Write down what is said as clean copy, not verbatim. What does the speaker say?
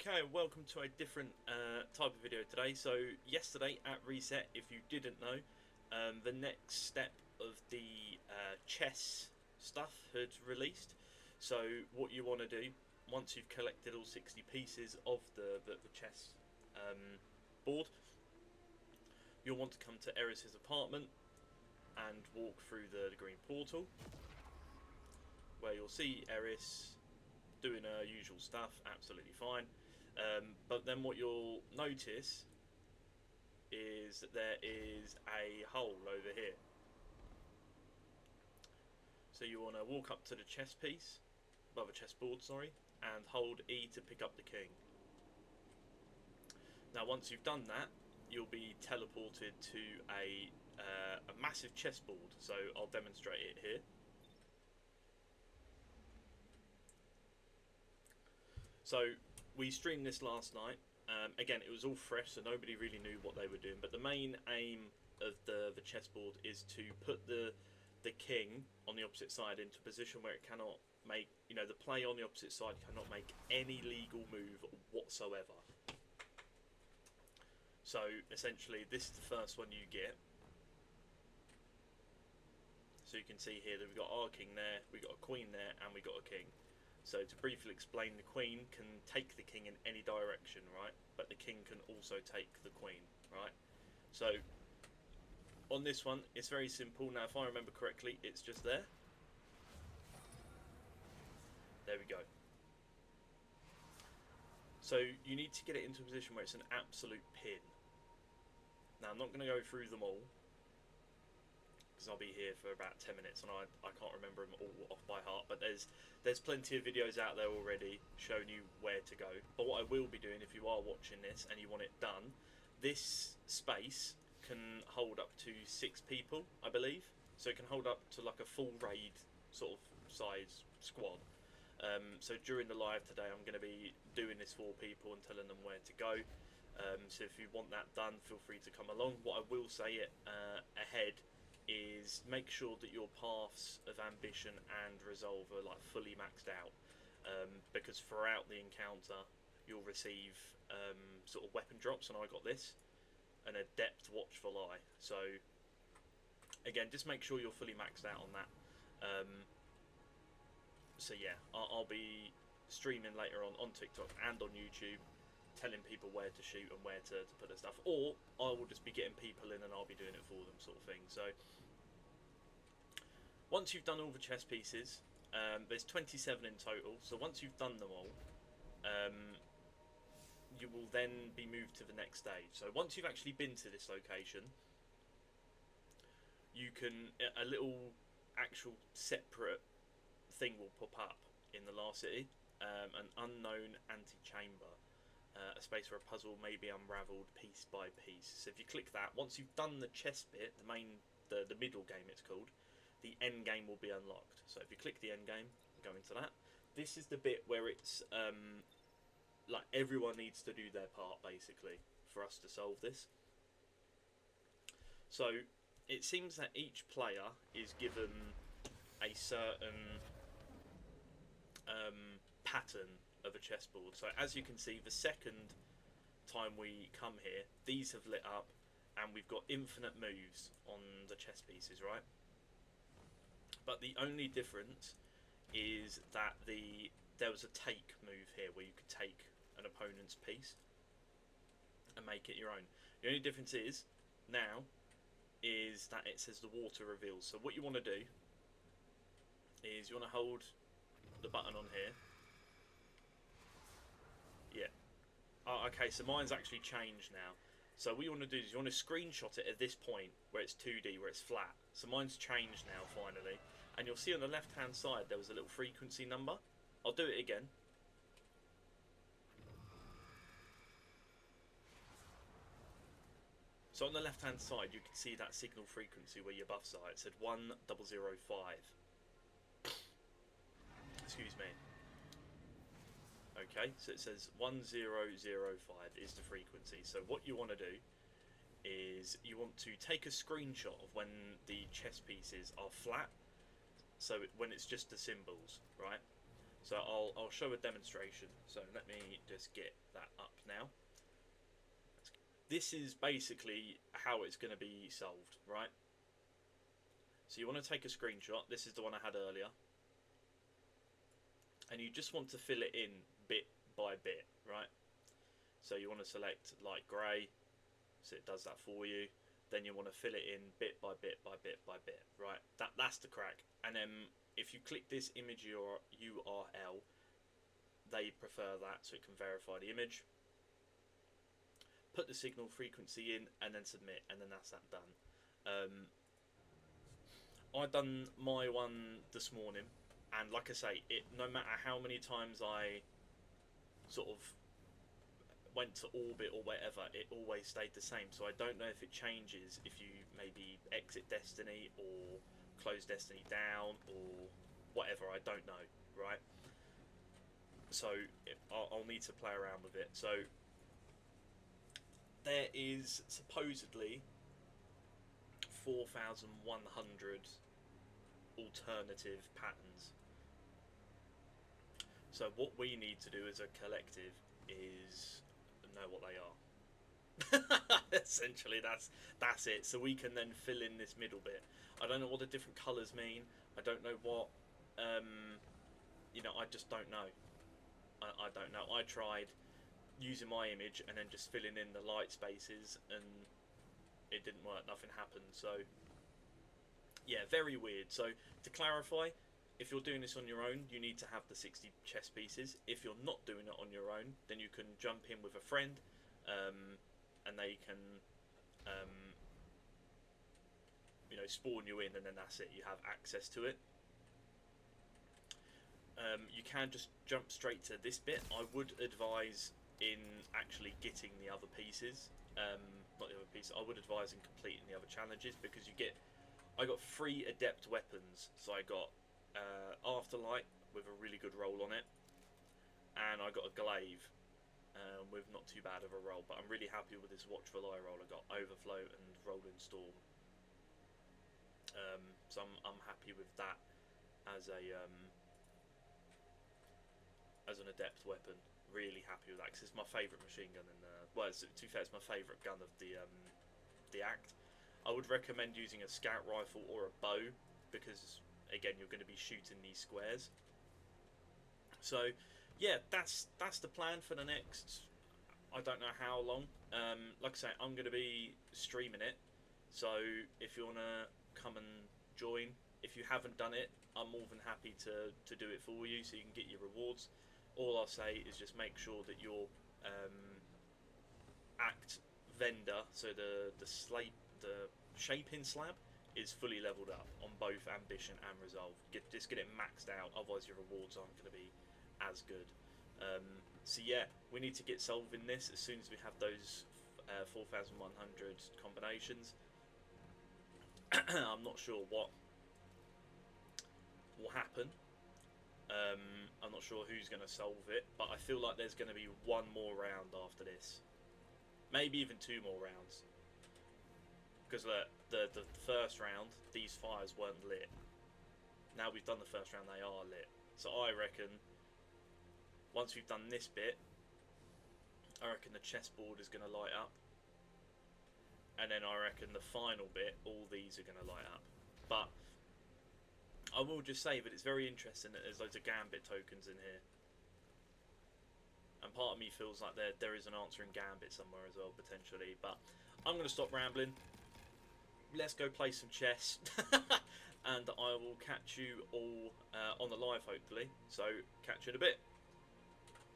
Okay, welcome to a different type of video today. So yesterday at Reset, if you didn't know, the next step of the chess stuff had released. So what you want to do, once you've collected all 60 pieces of the chess board, you'll want to come to Heresy's apartment and walk through the green portal, where you'll see Heresy doing her usual stuff, absolutely fine. But then what you'll notice is that there is a hole over here. So you want to walk up to the chess piece, above a chessboard, sorry, and hold E to pick up the king. Now once you've done that, you'll be teleported to a massive chessboard. So I'll demonstrate it here. So we streamed this last night. Again, it was all fresh, so nobody really knew what they were doing. But the main aim of the chessboard is to put the king on the opposite side into a position where it cannot make, the play on the opposite side cannot make any legal move whatsoever. So essentially, this is the first one you get. So you can see here that we've got our king there, we've got a queen there, and we've got a king. So to briefly explain, the queen can take the king in any direction, right? But the king can also take the queen, right? So on this one, it's very simple. Now, if I remember correctly, it's just there. There we go. So you need to get it into a position where it's an absolute pin. Now, I'm not going to go through them all, because I'll be here for about 10 minutes and I can't remember them all off by heart, but there's plenty of videos out there already showing you where to go. But what I will be doing, if you are watching this and you want it done, this space can hold up to 6 people, I believe. So it can hold up to like a full raid sort of size squad. So during the live today, I'm going to be doing this for people and telling them where to go. So if you want that done, feel free to come along. What I will say ahead is make sure that your paths of ambition and resolve are like fully maxed out, because throughout the encounter you'll receive sort of weapon drops, and I got this, and a depth watchful eye. So again, just make sure you're fully maxed out on that. So yeah, I'll be streaming later on TikTok and on YouTube, telling people where to shoot and where to put their stuff, or I will just be getting people in and I'll be doing it for them, sort of thing. So once you've done all the chess pieces, there's 27 in total, so once you've done them all, you will then be moved to the next stage. So once you've actually been to this location, you can, a little actual separate thing will pop up in the last city, an unknown antechamber. A space where a puzzle may be unravelled piece by piece. So if you click that, once you've done the chess bit, the middle game it's called, the end game will be unlocked. So if you click the end game, go into that. This is the bit where it's like everyone needs to do their part basically for us to solve this. So it seems that each player is given a certain pattern of a chessboard. So as you can see, the second time we come here, these have lit up and we've got infinite moves on the chess pieces, right? But the only difference is that there was a take move here where you could take an opponent's piece and make it your own. The only difference is now is that it says the water reveals. So what you want to do is you want to hold the button on here. Yeah. Oh, okay, so mine's actually changed now. So what you want to do is you want to screenshot it at this point where it's 2D, where it's flat. So mine's changed now finally. And you'll see on the left hand side there was a little frequency number. I'll do it again. So on the left hand side you can see that signal frequency where your buffs are. It said 1005. Excuse me. Okay, so it says 1005 is the frequency. So what you want to do is you want to take a screenshot of when the chess pieces are flat, so when it's just the symbols, right? So I'll show a demonstration. So let me just get that up now. This is basically how it's going to be solved, right? So you want to take a screenshot. This is the one I had earlier. And you just want to fill it in bit by bit, right? So you want to select light grey, so it does that for you. Then you want to fill it in bit by bit by bit by bit, right? That's the crack. And then if you click this image URL, they prefer that, so it can verify the image. Put the signal frequency in and then submit, and then that's that done. I done my one this morning, and like I say, no matter how many times I sort of went to orbit or whatever, it always stayed the same. So I don't know if it changes if you maybe exit Destiny or close Destiny down or whatever. I don't know, right? So I'll need to play around with it. So there is supposedly 4,100 alternative patterns. So what we need to do as a collective is know what they are. Essentially, that's it. So we can then fill in this middle bit. I don't know what the different colours mean. I don't know what, you know, I just don't know. I don't know. I tried using my image and then just filling in the light spaces, and it didn't work. Nothing happened. So yeah, very weird. So to clarify, if you're doing this on your own, you need to have the 60 chess pieces. If you're not doing it on your own, then you can jump in with a friend, and they can, you know, spawn you in, and then that's it. You have access to it. You can just jump straight to this bit. I would advise in actually getting the other pieces, not the other pieces. I would advise in completing the other challenges, because you get. I got 3 adept weapons, so I got Afterlight with a really good roll on it, and I got a glaive with not too bad of a roll, but I'm really happy with this Watchful Eye roll. I got Overflow and Rolling Storm, so I'm happy with that as a as an adept weapon. Really happy with that, because it's my favourite machine gun in the, well, to be fair, it's my favourite gun of the act. I would recommend using a scout rifle or a bow, because again, you're going to be shooting these squares. So yeah, that's the plan for the next, I don't know how long. Like I say, I'm going to be streaming it, so if you want to come and join, if you haven't done it, I'm more than happy to do it for you, so you can get your rewards. All I'll say is just make sure that your act vendor, so the shaping slab, is fully leveled up on both ambition and resolve. Just get it maxed out, otherwise your rewards aren't going to be as good. So yeah, we need to get solving this as soon as we have those 4,100 combinations. I'm not sure what will happen. I'm not sure who's going to solve it, but I feel like there's going to be one more round after this, maybe even 2 more rounds. Because the first round, these fires weren't lit. Now we've done the first round, they are lit. So I reckon once we've done this bit, I reckon the chessboard is going to light up. And then I reckon the final bit, all these are going to light up. But I will just say that it's very interesting that there's loads of Gambit tokens in here. And part of me feels like there is an answer in Gambit somewhere as well, potentially. But I'm going to stop rambling. Let's go play some chess. And I will catch you all on the live, hopefully. So, catch you in a bit.